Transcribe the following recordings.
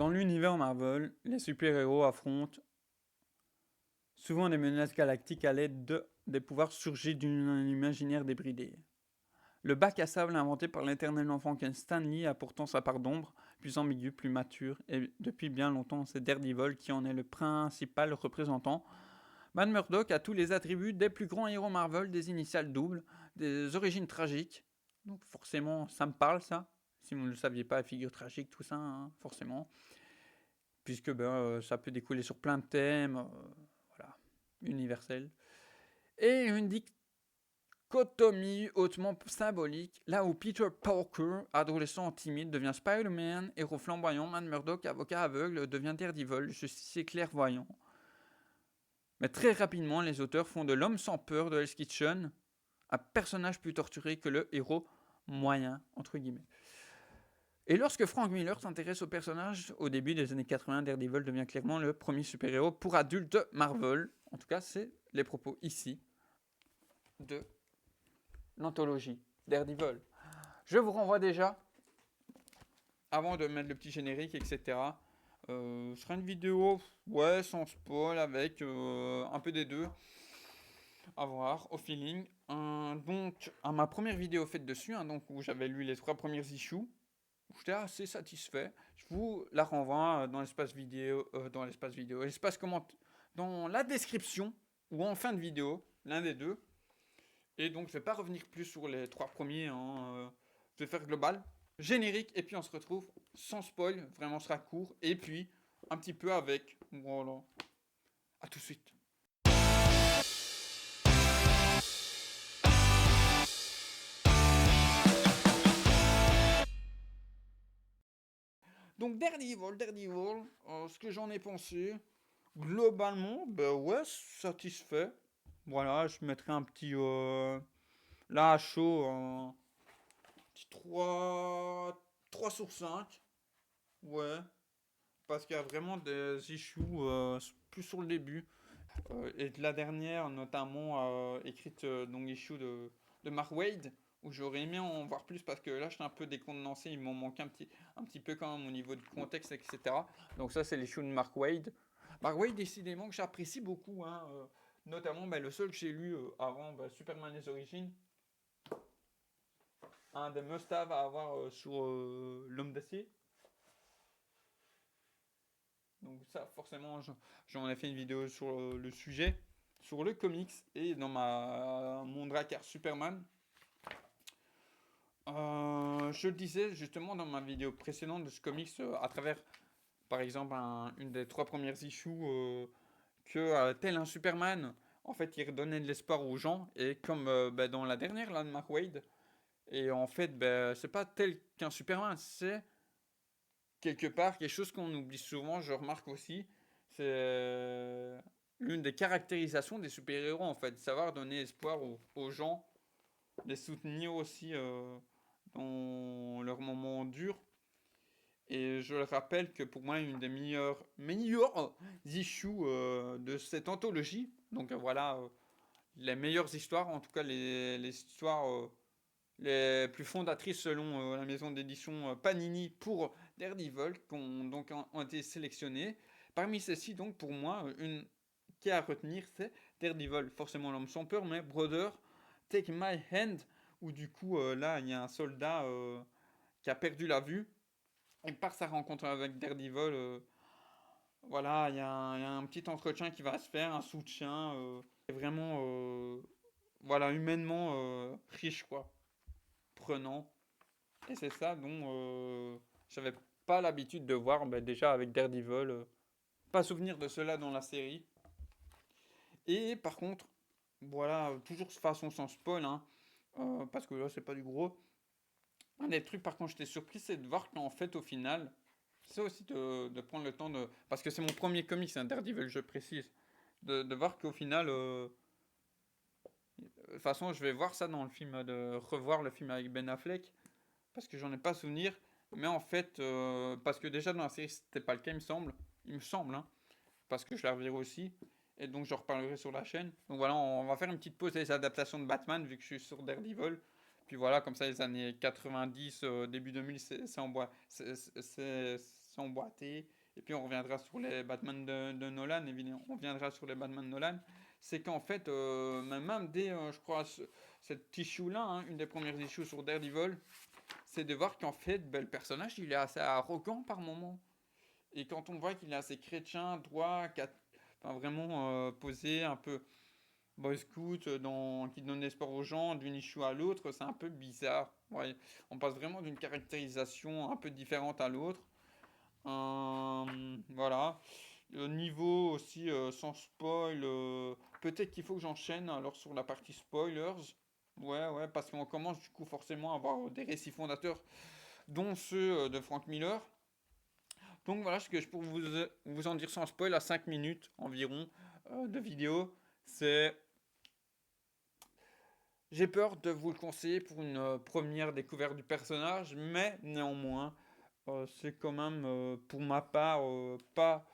Dans l'univers Marvel, les super-héros affrontent souvent des menaces galactiques à l'aide des pouvoirs surgis d'un imaginaire débridé. Le bac à sable inventé par l'éternel enfant Ken Stanley a pourtant sa part d'ombre, plus ambiguë, plus mature, et depuis bien longtemps c'est Daredevil qui en est le principal représentant. Matt Murdock a tous les attributs des plus grands héros Marvel, des initiales doubles, des origines tragiques. Donc forcément, ça me parle ça. Si vous ne le saviez pas, figure tragique, tout ça, hein, forcément. Puisque ça peut découler sur plein de thèmes, voilà, universels. Et une dichotomie hautement symbolique, là où Peter Parker, adolescent timide, devient Spider-Man, héros flamboyant, Matt Murdock, avocat aveugle, devient Daredevil, justicier clairvoyant. Mais très rapidement, les auteurs font de l'homme sans peur de Hell's Kitchen un personnage plus torturé que le héros moyen, entre guillemets. Et lorsque Frank Miller s'intéresse au personnage, au début des années 80, Daredevil devient clairement le premier super-héros pour adultes Marvel. En tout cas, c'est les propos ici de l'anthologie Daredevil. Je vous renvoie déjà, avant de mettre le petit générique, etc. Ce sera une vidéo, ouais, sans spoil, avec un peu des deux. À voir, au feeling. Donc, à ma première vidéo faite dessus, donc, où j'avais lu les 3 premières issues, j'étais assez satisfait. Je vous la renvoie dans l'espace vidéo, l'espace comment, dans la description ou en fin de vidéo, l'un des deux. Et donc, je vais pas revenir plus sur les 3 premiers. Je vais faire global, générique, et puis on se retrouve sans spoil. Vraiment, ce sera court. Et puis, un petit peu avec. Voilà. À tout de suite. Donc, Daredevil, ce que j'en ai pensé. Globalement, ben ouais, satisfait. Voilà, je mettrai un petit. Là, à chaud, un petit 3 sur 5. Ouais, parce qu'il y a vraiment des issues plus sur le début. Et de la dernière, notamment écrite donc issue de Mark Wade, où j'aurais aimé en voir plus parce que là, j'étais un peu décondensé. Il m'en manque un petit peu quand même au niveau du contexte, etc. Donc, ça, c'est l'issue de Mark Wade. Mark Wade, décidément, que j'apprécie beaucoup. Hein, notamment le seul que j'ai lu avant Superman les Origines. Un des must-have à avoir sur l'homme d'acier. Donc ça, forcément, j'en ai fait une vidéo sur le sujet, sur le comics et dans mon Drakkar Superman. Je le disais justement dans ma vidéo précédente de ce comics à travers, par exemple, une des 3 premières issues que tel un Superman, en fait, il redonnait de l'espoir aux gens et comme dans la dernière, là, de Mark Wade, et en fait, c'est pas tel qu'un Superman, c'est quelque part quelque chose qu'on oublie souvent, je remarque aussi, c'est l'une des caractérisations des super-héros, en fait, savoir donner espoir aux gens, les soutenir aussi dans leurs moments durs. Et je le rappelle que pour moi, une des meilleures issues de cette anthologie, donc voilà, les meilleures histoires, en tout cas les histoires les plus fondatrices selon la maison d'édition Panini pour Daredevil, ont été sélectionnées. Parmi celles-ci, donc pour moi, une qui est à retenir, c'est Daredevil, forcément l'homme sans peur, mais Brother, Take My Hand, où du coup, là, il y a un soldat qui a perdu la vue, et par sa rencontre avec Daredevil, voilà, il y a un petit entretien qui va se faire, un soutien, et vraiment, voilà, humainement riche, quoi, prenant. Et c'est ça dont j'avais pas l'habitude de voir déjà avec Daredevil. Pas souvenir de cela dans la série. Et par contre, voilà, toujours de façon sans spoil, hein, parce que là c'est pas du gros. Un des trucs par contre j'étais surpris, c'est de voir qu'en fait au final, c'est aussi de prendre le temps de... Parce que c'est mon premier comics, c'est un Daredevil, je précise. De voir qu'au final... de toute façon, je vais voir ça dans le film, de revoir le film avec Ben Affleck. Parce que j'en ai pas souvenir. Mais en fait, parce que déjà dans la série, c'était pas le cas, il me semble. Il me semble, hein. Parce que je la reverrai aussi. Et donc, je reparlerai sur la chaîne. Donc voilà, on va faire une petite pause des adaptations de Batman, vu que je suis sur Daredevil. Puis voilà, comme ça, les années 90, début 2000, c'est en bois. sont boités. Et puis on reviendra sur les Batman de Nolan, évidemment. On reviendra sur les Batman de Nolan. C'est qu'en fait, même dès, je crois, cette issue-là, hein, une des premières issues sur Daredevil, c'est de voir qu'en fait, ben, le personnage, il est assez arrogant par moment. Et quand on voit qu'il est assez chrétien, droit, enfin, vraiment posé, un peu Boy Scout, qui donne espoir aux gens d'une issue à l'autre, c'est un peu bizarre. Ouais, on passe vraiment d'une caractérisation un peu différente à l'autre. Voilà. Le niveau aussi, sans spoil, peut-être qu'il faut que j'enchaîne alors sur la partie spoilers. Ouais, parce qu'on commence du coup forcément à avoir des récits fondateurs, dont ceux de Frank Miller. Donc voilà ce que je peux vous en dire sans spoil à 5 minutes environ de vidéo. C'est. J'ai peur de vous le conseiller pour une première découverte du personnage, mais néanmoins, c'est quand même, pour ma part, pas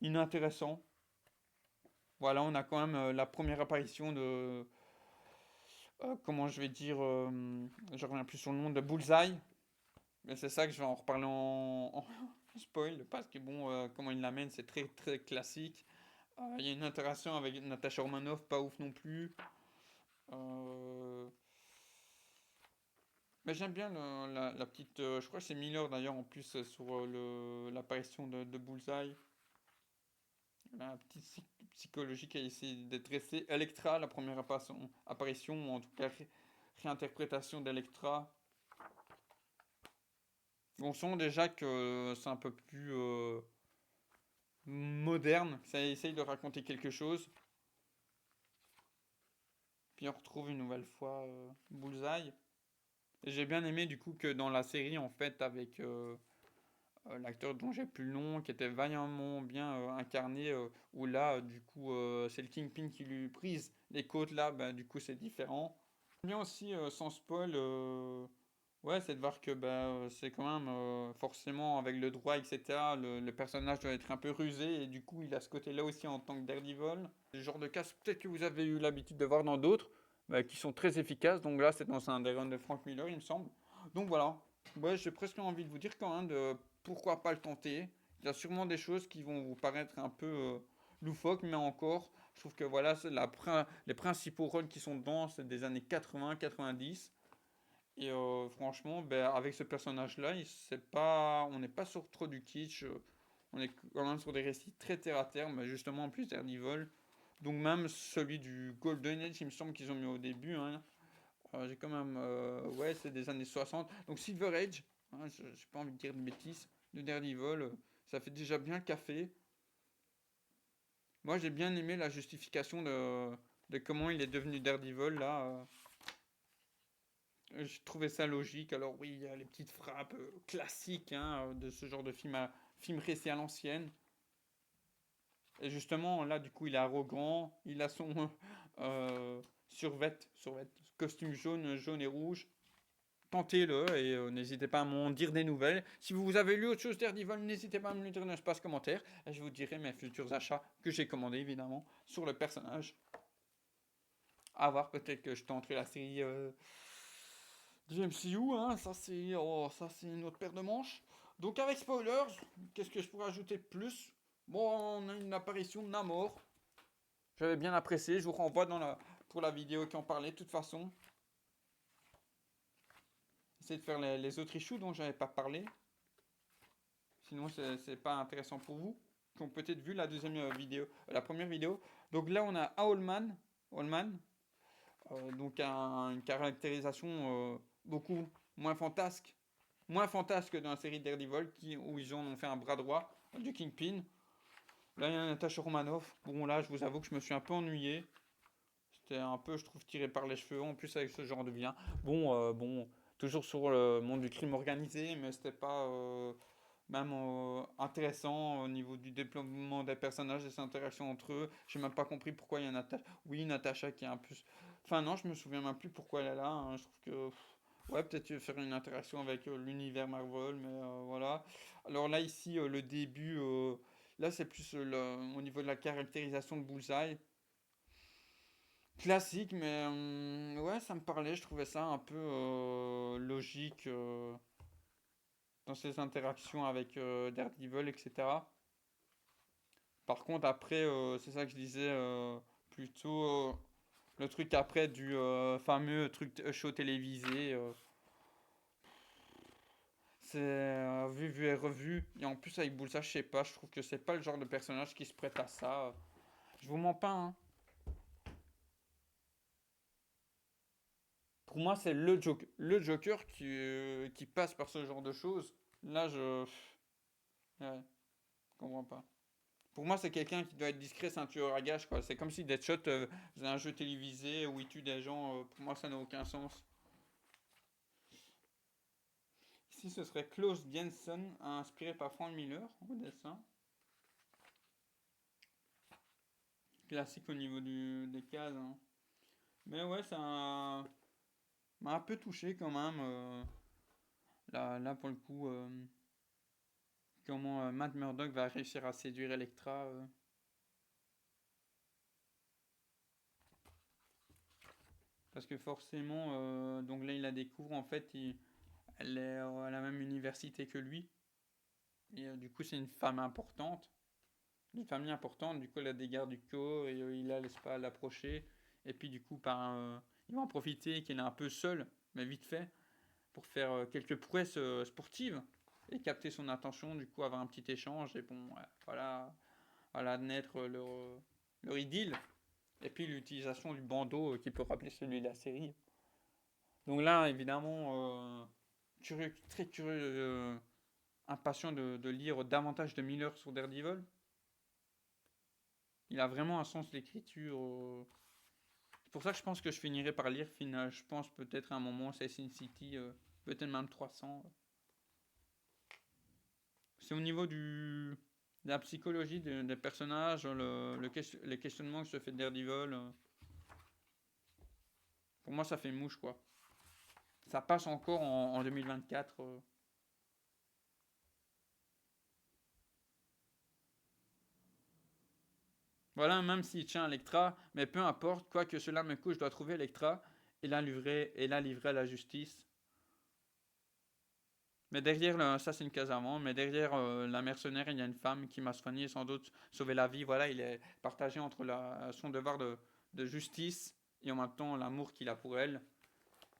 inintéressant. Voilà, on a quand même la première apparition de. Comment je vais dire. Je reviens plus sur le nom de Bullseye. Mais c'est ça que je vais en reparler en spoil, parce que bon, comment il l'amène, c'est très très classique. Il y a une interaction avec Natasha Romanoff, pas ouf non plus. Euh, Mais j'aime bien la petite. Je crois que c'est Miller d'ailleurs en plus sur l'apparition de Bullseye. La petite psychologie qui a essayé d'être dressée. Electra, la première apparition, ou en tout cas réinterprétation d'Electra. On sent déjà que c'est un peu plus moderne, ça essaye de raconter quelque chose. Puis on retrouve une nouvelle fois Bullseye. Et j'ai bien aimé du coup que dans la série en fait avec l'acteur dont j'ai plus le nom, qui était vaillamment bien incarné, où là du coup c'est le Kingpin qui lui prise les côtes là, bah, du coup c'est différent. Bien aussi sans spoil, ouais c'est de voir que bah, c'est quand même forcément avec le droit etc. Le personnage doit être un peu rusé et du coup il a ce côté là aussi en tant que Daredevil. Le genre de casse peut-être que vous avez eu l'habitude de voir dans d'autres, bah, qui sont très efficaces. Donc là c'est dans un des runs de Frank Miller il me semble. Donc voilà, ouais, j'ai presque envie de vous dire quand même de pourquoi pas le tenter. Il y a sûrement des choses qui vont vous paraître un peu loufoques, mais encore, je trouve que voilà, c'est les principaux rôles qui sont dedans, c'est des années 80-90. Et franchement, ben, avec ce personnage-là, on n'est pas sur trop du kitsch. On est quand même sur des récits très terre à terre, mais justement en plus Daredevil. Donc même celui du Golden Age, il me semble qu'ils ont mis au début, hein. J'ai quand même. Ouais, c'est des années 60. Donc Silver Age, hein, j'ai pas envie de dire de bêtises, de Daredevil, ça fait déjà bien le café. Moi, j'ai bien aimé la justification de comment il est devenu Daredevil, là. J'ai trouvé ça logique. Alors, oui, il y a les petites frappes classiques hein, de ce genre de film récit à l'ancienne. Et justement, là, du coup, il est arrogant. Il a son survêt, costume jaune et rouge. Tentez-le et n'hésitez pas à m'en dire des nouvelles. Si vous avez lu autre chose d'Airdival, n'hésitez pas à me le dire dans l'espace commentaire. Et je vous dirai mes futurs achats que j'ai commandés évidemment sur le personnage. À voir, peut-être que je tenterai la série du MCU. Hein. Ça, c'est une autre paire de manches. Donc avec spoilers, qu'est-ce que je pourrais ajouter de plus? Bon, on a une apparition de Namor. J'avais bien apprécié. Je vous renvoie pour la vidéo qui en parlait de toute façon. Essayez de faire les autres issues dont j'avais pas parlé. Sinon, c'est pas intéressant pour vous. Qui ont peut-être vu la deuxième vidéo, la première vidéo. Donc là, on a Owlman, donc une caractérisation beaucoup moins fantasque que dans la série Daredevil, où ils ont fait un bras droit du Kingpin. Là, il y a Natasha Romanoff. Bon, là, je vous avoue que je me suis un peu ennuyé. C'était un peu, je trouve, tiré par les cheveux, en plus avec ce genre de vilain. Bon, toujours sur le monde du crime organisé, mais c'était pas même intéressant au niveau du développement des personnages et ses interactions entre eux. J'ai même pas compris pourquoi il y a Natacha. Oui, Natacha qui est un peu. Enfin, non, je me souviens même plus pourquoi elle est là. Hein. Je trouve que. Ouais, peut-être faire une interaction avec l'univers Marvel, mais voilà. Alors là, ici, le début. Là, c'est plus au niveau de la caractérisation de Bullseye. Classique, mais ouais, ça me parlait. Je trouvais ça un peu logique. dans ses interactions avec Daredevil, etc. Par contre, après, c'est ça que je disais plutôt le truc après du fameux truc show télévisé. C'est vu et revu. Et en plus, avec Bullseye, je sais pas, je trouve que c'est pas le genre de personnage qui se prête à ça. Je vous mens pas, hein. Pour moi, c'est le Joker qui passe par ce genre de choses. Là, je. Ouais, je comprends pas. Pour moi, c'est quelqu'un qui doit être discret, c'est un tueur à gages, quoi. C'est comme si Deadshot faisait un jeu télévisé où il tue des gens. Pour moi, ça n'a aucun sens. Ici, ce serait Klaus Jensen, inspiré par Frank Miller au dessin. Classique au niveau des cases, hein. Mais ouais, ça m'a un peu touché quand même. Là, pour le coup, comment Matt Murdock va réussir à séduire Electra. Parce que forcément, donc là, il la découvre. En fait, elle est à la même université que lui. Et du coup, c'est une femme importante. Une famille importante. Du coup, elle a des gardes du corps et il la laisse pas l'approcher. Et puis, du coup, il va en profiter qu'elle est un peu seule, mais vite fait, pour faire quelques prouesses sportives et capter son attention. Du coup, avoir un petit échange. Et bon, voilà naître leur idylle. Et puis, l'utilisation du bandeau qui peut rappeler celui de la série. Donc là, évidemment, curieux, très curieux, impatient de lire davantage de Miller sur Daredevil. Il a vraiment un sens de l'écriture. C'est pour ça que je pense que je finirai par lire. Je pense peut-être à un moment Assassin's City, peut-être même 300. C'est au niveau de la psychologie des personnages, les questionnements que se fait Daredevil. Pour moi, ça fait mouche, quoi. Ça passe encore en 2024. Voilà, même s'il tient Electra, mais peu importe, quoi que cela me coûte, je dois trouver Electra et la livrer à la justice. Mais derrière, ça c'est une case avant, mais derrière la mercenaire, il y a une femme qui m'a soigné et sans doute sauvé la vie. Voilà, il est partagé entre son devoir de justice et en même temps l'amour qu'il a pour elle.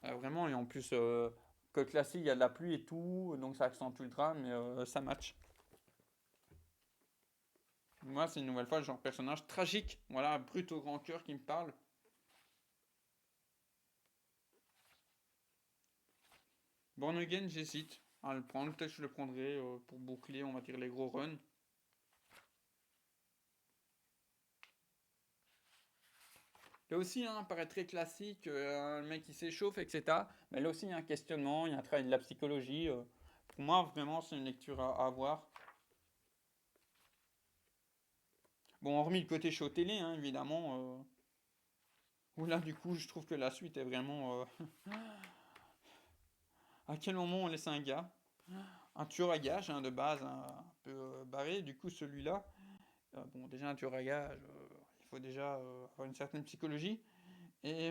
Vraiment, et en plus, que classique, il y a de la pluie et tout, donc ça accentue le drame, mais ça match. Moi, c'est une nouvelle fois le genre personnage tragique, voilà, brut au grand cœur qui me parle. Born Again, j'hésite à le prendre. Peut-être que je le prendrai pour boucler, on va dire, les gros runs. Là aussi, hein, paraît très classique, le mec qui s'échauffe, etc. Mais là aussi, il y a un questionnement, il y a un travail de la psychologie. Pour moi, vraiment, c'est une lecture à avoir. Bon, hormis le côté show télé, hein, évidemment. Où là, du coup, je trouve que la suite est vraiment. À quel moment on laisse un gars, un tueur à gages, hein, de base, hein, un peu barré. Du coup, celui-là, bon, déjà, un tueur à gages, il faut déjà avoir une certaine psychologie. Et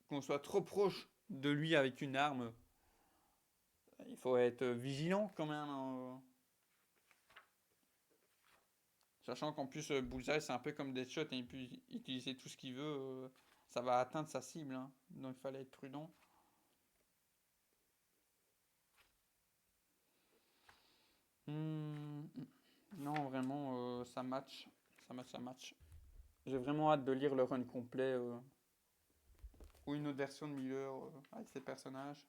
qu'on soit trop proche de lui avec une arme, il faut être vigilant quand même, hein. Sachant qu'en plus, Bullseye, c'est un peu comme Deadshot, et il peut utiliser tout ce qu'il veut, ça va atteindre sa cible, hein. Donc il fallait être prudent. Hmm, non, vraiment, ça match. Ça match, ça match. J'ai vraiment hâte de lire le run complet, ou une autre version de Miller avec ses personnages.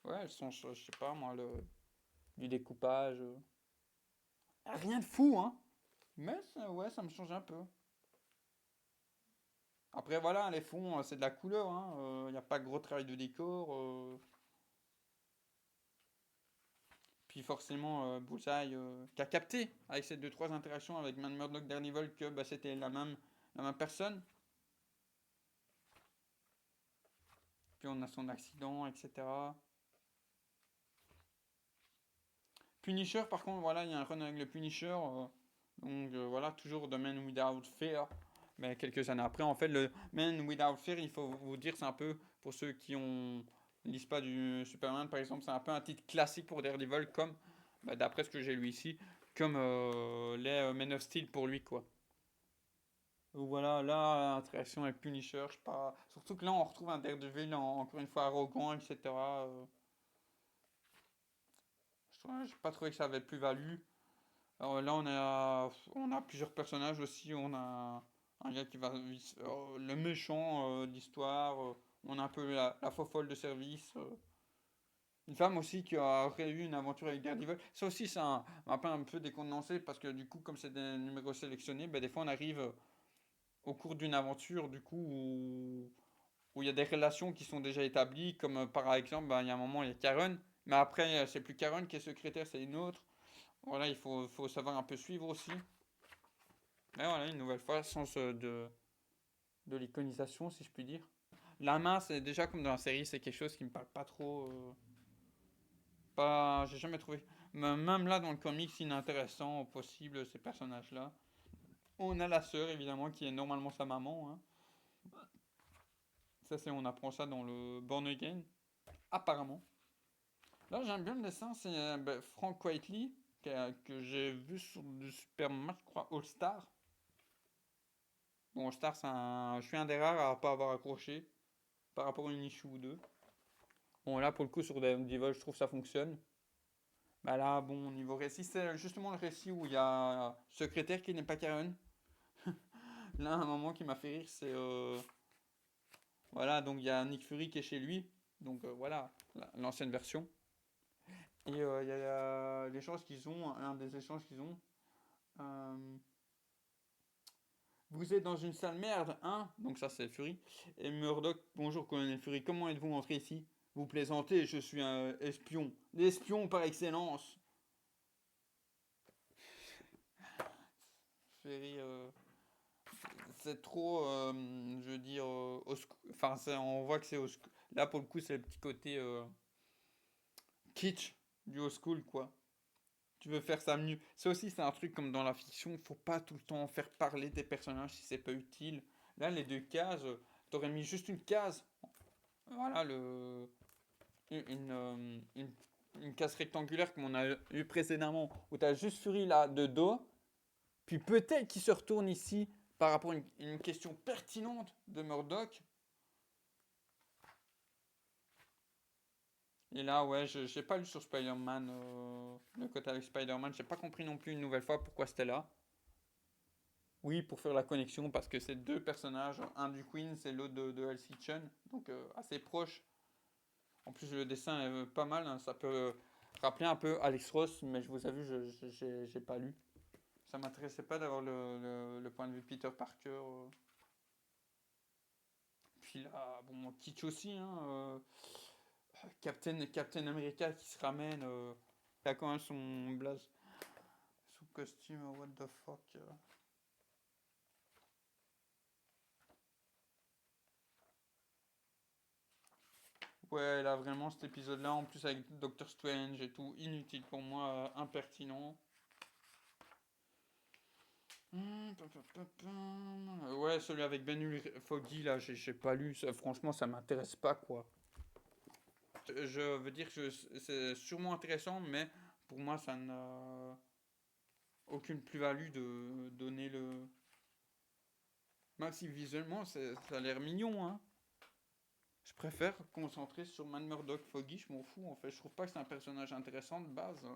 Ouais, elles sont, je sais pas moi, du découpage. Rien de fou, hein. Mais ouais, ça me change un peu. Après, voilà, les fonds, c'est de la couleur, hein. Il n'y a pas de gros travail de décor. Puis forcément, Bullseye, qui a capté avec ces deux trois interactions avec Man Murdock Daredevil que bah, c'était la même personne. Puis on a son accident, etc. Punisher, par contre, voilà, il y a un run avec le Punisher. Donc voilà, toujours The Man Without Fear. Mais quelques années après, en fait, le Man Without Fear, il faut vous dire, c'est un peu Pour ceux qui ont lisent pas du Superman, par exemple, c'est un peu un titre classique pour Daredevil, comme, bah, d'après ce que j'ai lu ici, comme les Men of Steel pour lui, quoi. Donc voilà, là, l'interaction avec Punisher, je sais pas. Surtout que là, on retrouve un Daredevil encore une fois arrogant, etc. J'ai pas trouvé que ça avait plus-value. Alors là, on a plusieurs personnages aussi. On a un gars qui va. Le méchant d'histoire. On a un peu la fofolle de service. Une femme aussi qui aurait eu une aventure avec Daredevil. Ça aussi, ça m'a pas un peu décondensé parce que du coup, comme c'est des numéros sélectionnés, ben, des fois on arrive au cours d'une aventure du coup où il y a des relations qui sont déjà établies. Comme par exemple, ben, il y a un moment, il y a Karen. Mais après, c'est plus Karen qui est secrétaire, c'est une autre. Voilà, il faut savoir un peu suivre aussi. Mais voilà, une nouvelle fois, sens de l'iconisation, si je puis dire. La main, c'est déjà comme dans la série, c'est quelque chose qui me parle pas trop. Pas, j'ai jamais trouvé. Même là, dans le comics, inintéressant au possible, ces personnages-là. On a la sœur, évidemment, qui est normalement sa maman. Hein. Ça, on apprend ça dans le Born Again, apparemment. Là, j'aime bien le dessin, c'est ben, Frank Whiteley, que j'ai vu sur du Superman, je crois, All Star. Bon, All Star, je suis un des rares à pas avoir accroché par rapport à une issue ou deux. Bon, là, pour le coup, sur Devil, je trouve que ça fonctionne. Bah là, bon, niveau récit, c'est justement le récit où il y a secrétaire qui n'est pas Karen. Là, un moment qui m'a fait rire, c'est voilà, donc il y a Nick Fury qui est chez lui, donc voilà, l'ancienne version. Et il y a l'échange qu'ils ont, un des échanges qu'ils ont. euh, Vous êtes dans une sale merde, hein? Donc ça c'est Fury. Et Murdoch, bonjour colonel Fury, comment êtes-vous entré ici? Vous plaisantez, je suis un espion. L'espion par excellence. Fury, c'est trop, je veux dire, enfin on voit que c'est là pour le coup c'est le petit côté kitsch du old school quoi. Tu veux faire ça mieux. Ça aussi, c'est un truc comme dans la fiction, faut pas tout le temps faire parler des personnages si c'est pas utile. Là, les deux cases, t'aurais mis juste une case. Voilà, une case rectangulaire comme on a eu précédemment, où t'as juste Fury là de dos, puis peut-être qu'il se retourne ici par rapport à une question pertinente de Murdoch. Et là, ouais, j'ai pas lu sur Spider-Man, le côté avec Spider-Man, j'ai pas compris non plus une nouvelle fois pourquoi c'était là. Oui, pour faire la connexion, parce que c'est deux personnages, un du Queen, c'est l'autre de Elsie Chen, donc assez proche. En plus, le dessin est pas mal, hein, ça peut rappeler un peu Alex Ross, mais je vous avoue, j'ai pas lu. Ça m'intéressait pas d'avoir le point de vue de Peter Parker. Puis là, bon, Kitsch aussi, hein, Captain America qui se ramène, il a quand même son blaze, son costume, what the fuck. Ouais, là vraiment cet épisode-là, en plus avec Doctor Strange et tout, inutile pour moi, impertinent. Ouais, celui avec Ben Foggy, là, j'ai pas lu, franchement, ça m'intéresse pas, quoi. Je veux dire que c'est sûrement intéressant, mais pour moi, ça n'a aucune plus-value de donner le. Même si visuellement, ça a l'air mignon, hein. Je préfère concentrer sur Man Murdock Foggy, je m'en fous, en fait. Je trouve pas que c'est un personnage intéressant de base.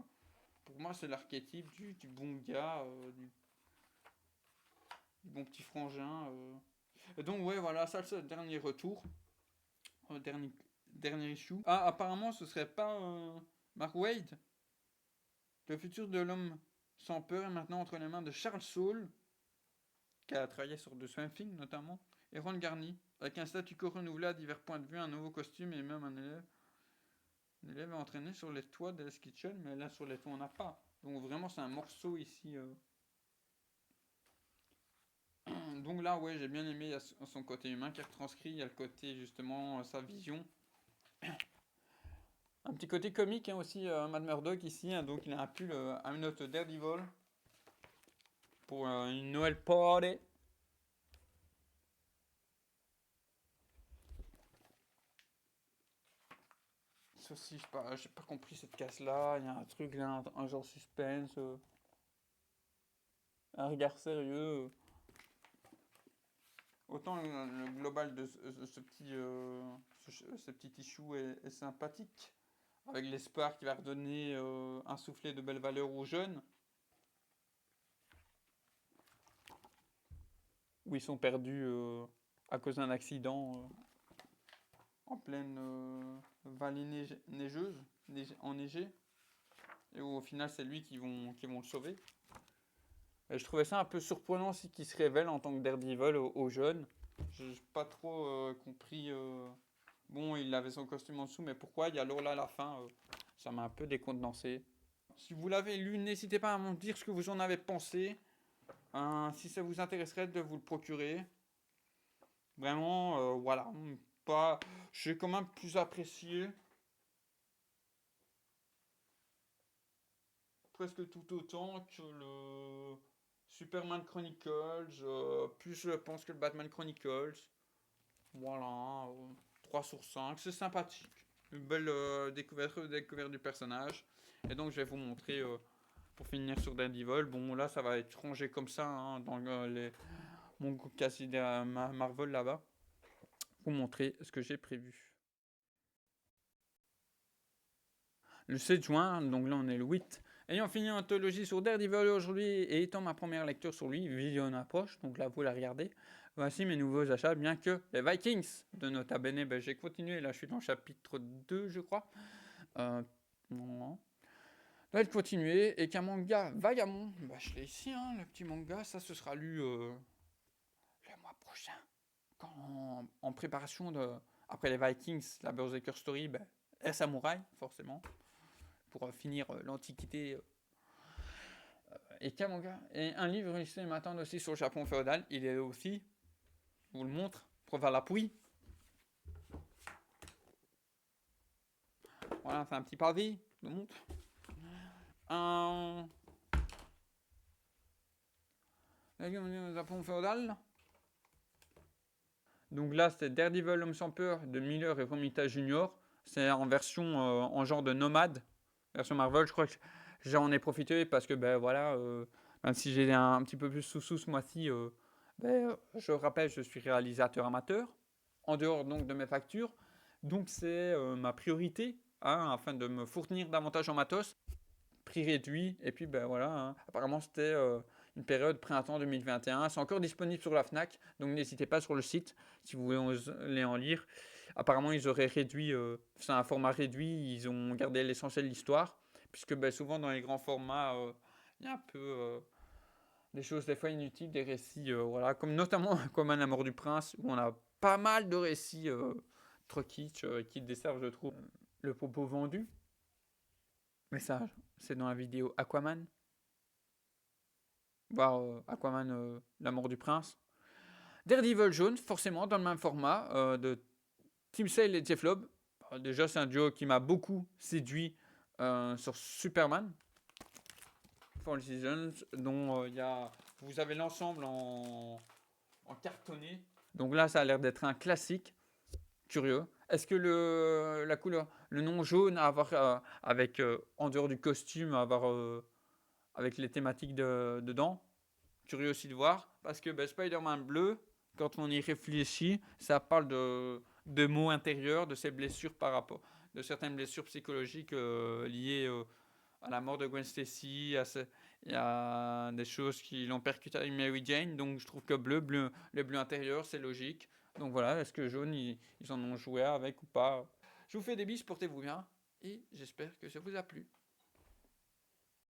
Pour moi, c'est l'archétype du bon gars, du bon petit frangin. Et donc, ouais, voilà, ça, c'est le dernier retour. Dernier, dernier issue. Ah, apparemment, ce serait pas Mark Waid. Le futur de l'homme sans peur est maintenant entre les mains de Charles Saul, qui a travaillé sur The Swamp Thing notamment, et Ron Garney, avec un statu quo renouvelé à divers points de vue, un nouveau costume et même un élève. Un élève est entraîné sur les toits de Hell's Kitchen, mais là sur les toits on n'a pas. Donc vraiment c'est un morceau ici. Donc là ouais j'ai bien aimé, il y a son côté humain qui est retranscrit, il y a le côté justement sa vision. Un petit côté comique hein, aussi, Matt Murdock ici, hein, donc il a un pull I'm not a Daredevil pour une Noël party. Ceci, j'ai pas compris cette case-là. Il y a un truc là, un genre suspense, un regard sérieux. Autant le global de ce petit issue est sympathique, avec l'espoir qui va redonner un soufflet de belles valeurs aux jeunes, où ils sont perdus à cause d'un accident en pleine vallée neigeuse, enneigée, et où au final c'est lui qui vont le sauver. Et je trouvais ça un peu surprenant aussi qu'il se révèle en tant que Daredevil aux jeunes. Je n'ai pas trop compris. Bon, il avait son costume en dessous, mais pourquoi il y a Lola à la fin ça m'a un peu décontenancé. Si vous l'avez lu, n'hésitez pas à me dire ce que vous en avez pensé. Si ça vous intéresserait de vous le procurer. Vraiment, voilà. Pas, j'ai quand même plus apprécié. Presque tout autant que le Superman Chronicles. Plus je pense que le Batman Chronicles. Voilà. 3 sur 5. C'est sympathique. Une belle découverte du personnage. Et donc je vais vous montrer, pour finir sur Daredevil, bon là ça va être rangé comme ça hein, dans mon casier Marvel là-bas. Vous montrer ce que j'ai prévu. Le 7 juin, donc là on est le 8. Ayant fini l'anthologie sur Daredevil aujourd'hui et étant ma première lecture sur lui, Vision approche, donc là vous la regardez. Voici mes nouveaux achats, bien que les Vikings de Nota Bene, j'ai continué, là je suis dans le chapitre 2 je crois. Non. Là de continuer, et qu'un manga Vagamon, je l'ai ici, hein, le petit manga, ça ce sera lu le mois prochain. En préparation après les Vikings, la Berserker Story, et Samouraï, forcément, pour finir l'Antiquité. Et qu'un manga. Et un livre ici m'attend aussi sur le Japon féodal. Il est aussi, je vous le montre, pour faire la pouille. Voilà, c'est un petit pavé, je vous montre. Le Japon féodal. Donc là, c'est Daredevil L'Homme sans peur de Miller et Romita Junior. C'est en version en genre de nomade, version Marvel. Je crois que j'en ai profité parce que voilà, même si j'ai un petit peu plus sous ce mois-ci, je rappelle, je suis réalisateur amateur, en dehors donc de mes factures. Donc c'est ma priorité, hein, afin de me fournir davantage en matos, prix réduit. Et puis voilà, hein, apparemment c'était une période printemps 2021. C'est encore disponible sur la Fnac, donc n'hésitez pas sur le site si vous voulez en lire. Apparemment, ils auraient réduit, c'est un format réduit, ils ont gardé l'essentiel de l'histoire, puisque souvent dans les grands formats, il y a un peu des choses des fois inutiles, des récits, voilà, comme notamment comme La Mort du Prince, où on a pas mal de récits trop kitsch qui desservent, je trouve, le propos vendu. Message, c'est dans la vidéo Aquaman. Voir Aquaman, La Mort du Prince. Daredevil jaune, forcément dans le même format de Tim Sale et Jeff Loeb. Déjà, c'est un duo qui m'a beaucoup séduit sur Superman. Fall Seasons, dont vous avez l'ensemble en cartonné. Donc là, ça a l'air d'être un classique. Curieux. Est-ce que la couleur, le nom jaune à avoir avec en dehors du costume, à avoir avec les thématiques dedans? Curieux aussi de voir, parce que Spider-Man bleu, quand on y réfléchit, ça parle de maux intérieurs, de ses blessures par rapport, de certaines blessures psychologiques liées à la mort de Gwen Stacy. Il y a des choses qui l'ont percuté avec Mary Jane, donc je trouve que le bleu intérieur, c'est logique. Donc voilà, est-ce que jaune, ils en ont joué avec ou pas? Je vous fais des bises, portez-vous bien, et j'espère que ça vous a plu.